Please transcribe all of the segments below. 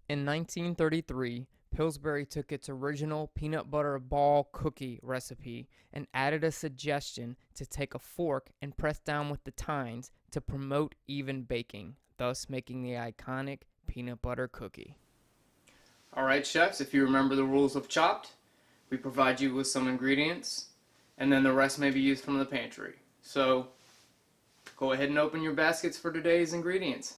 In 1933, Pillsbury took its original peanut butter ball cookie recipe and added a suggestion to take a fork and press down with the tines to promote even baking, thus making the iconic peanut butter cookie. Alright, chefs, if you remember the rules of Chopped, we provide you with some ingredients, and then the rest may be used from the pantry. So, go ahead and open your baskets for today's ingredients.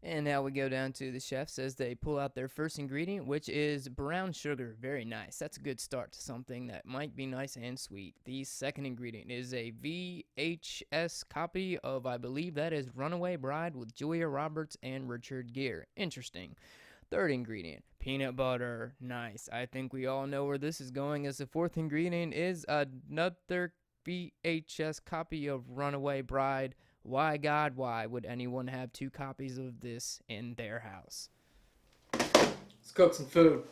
And now we go down to the chefs as they pull out their first ingredient, which is brown sugar. Very nice. That's a good start to something that might be nice and sweet. The second ingredient is a VHS copy of, I believe that is Runaway Bride with Julia Roberts and Richard Gere. Interesting. Third ingredient, peanut butter. Nice. I think we all know where this is going, as the fourth ingredient is another VHS copy of Runaway Bride. Why, God, why would anyone have two copies of this in their house? Let's cook some food.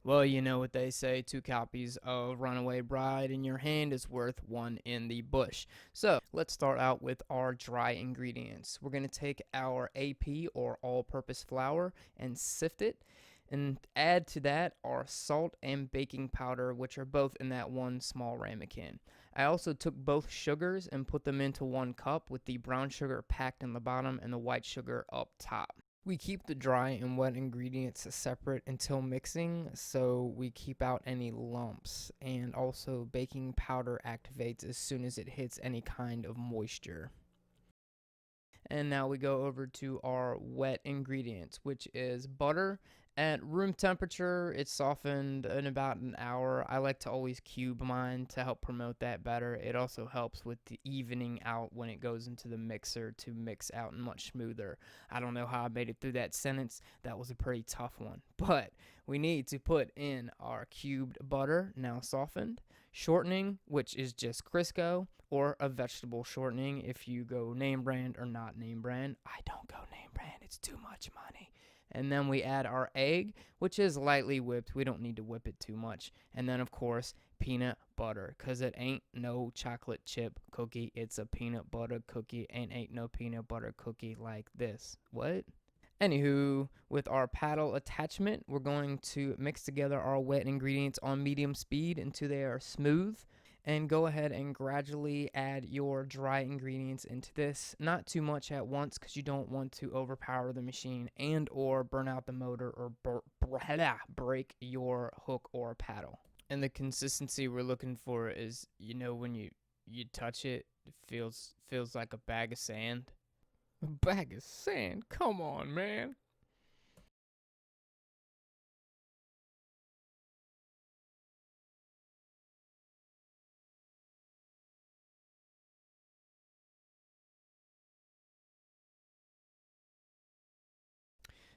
Well, you know what they say, two copies of Runaway Bride in your hand is worth one in the bush. So, let's start out with our dry ingredients. We're going to take our AP, or all-purpose flour, and sift it, and add to that our salt and baking powder, which are both in that one small ramekin. I also took both sugars and put them into 1 cup, with the brown sugar packed in the bottom and the white sugar up top. We keep the dry and wet ingredients separate until mixing, so we keep out any lumps, and also baking powder activates as soon as it hits any kind of moisture. And now we go over to our wet ingredients, which is butter. At room temperature, it's softened in about an hour. I like to always cube mine to help promote that better. It also helps with the evening out when it goes into the mixer to mix out much smoother. I don't know how I made it through that sentence. That was a pretty tough one. But we need to put in our cubed butter, now softened, shortening, which is just Crisco, or a vegetable shortening if you go name brand or not name brand. I don't go name brand, it's too much money. And then we add our egg, which is lightly whipped. We don't need to whip it too much. And then, of course, peanut butter, because it ain't no chocolate chip cookie. It's a peanut butter cookie, and ain't no peanut butter cookie like this. What? Anywho, with our paddle attachment, we're going to mix together our wet ingredients on medium speed until they are smooth, and go ahead and gradually add your dry ingredients into this. Not too much at once, because you don't want to overpower the machine and or burn out the motor or break your hook or paddle. And the consistency we're looking for is, when you touch it, it feels like a bag of sand. A bag of sand? Come on, man.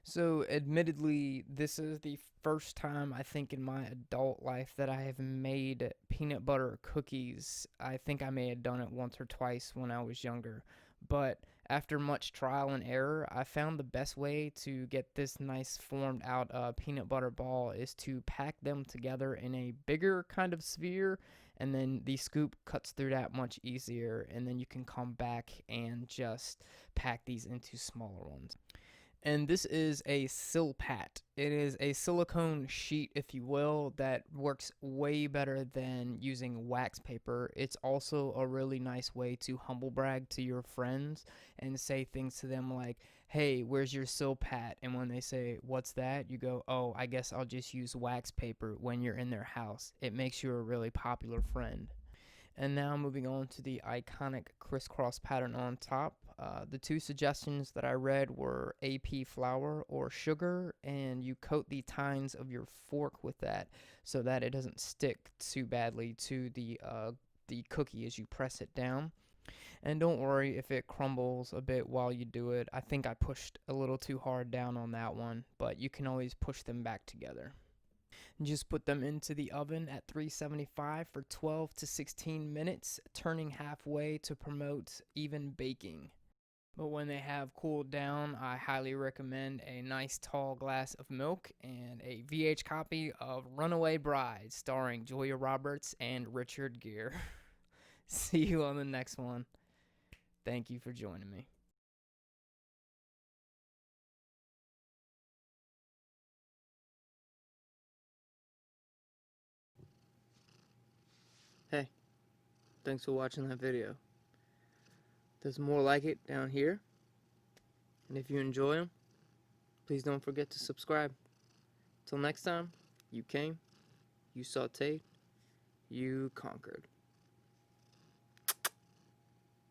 So, admittedly, this is the first time I think in my adult life that I have made peanut butter cookies. I think I may have done it once or twice when I was younger. But after much trial and error, I found the best way to get this nice formed out peanut butter ball is to pack them together in a bigger kind of sphere, and then the scoop cuts through that much easier, and then you can come back and just pack these into smaller ones. And this is a Silpat. It is a silicone sheet, if you will, that works way better than using wax paper. It's also a really nice way to humble brag to your friends and say things to them like, hey, where's your Silpat? And when they say, what's that? You go, oh, I guess I'll just use wax paper when you're in their house. It makes you a really popular friend. And now moving on to the iconic crisscross pattern on top. The two suggestions that I read were AP flour or sugar, and you coat the tines of your fork with that so that it doesn't stick too badly to the cookie as you press it down. And don't worry if it crumbles a bit while you do it. I think I pushed a little too hard down on that one, but you can always push them back together. Just put them into the oven at 375 for 12 to 16 minutes, turning halfway to promote even baking. But when they have cooled down, I highly recommend a nice tall glass of milk and a VH copy of Runaway Bride, starring Julia Roberts and Richard Gere. See you on the next one. Thank you for joining me. hey, thanks for watching that video. There's more like it down here. And if you enjoy them, please don't forget to subscribe. Till next time, you came, you sauteed, you conquered.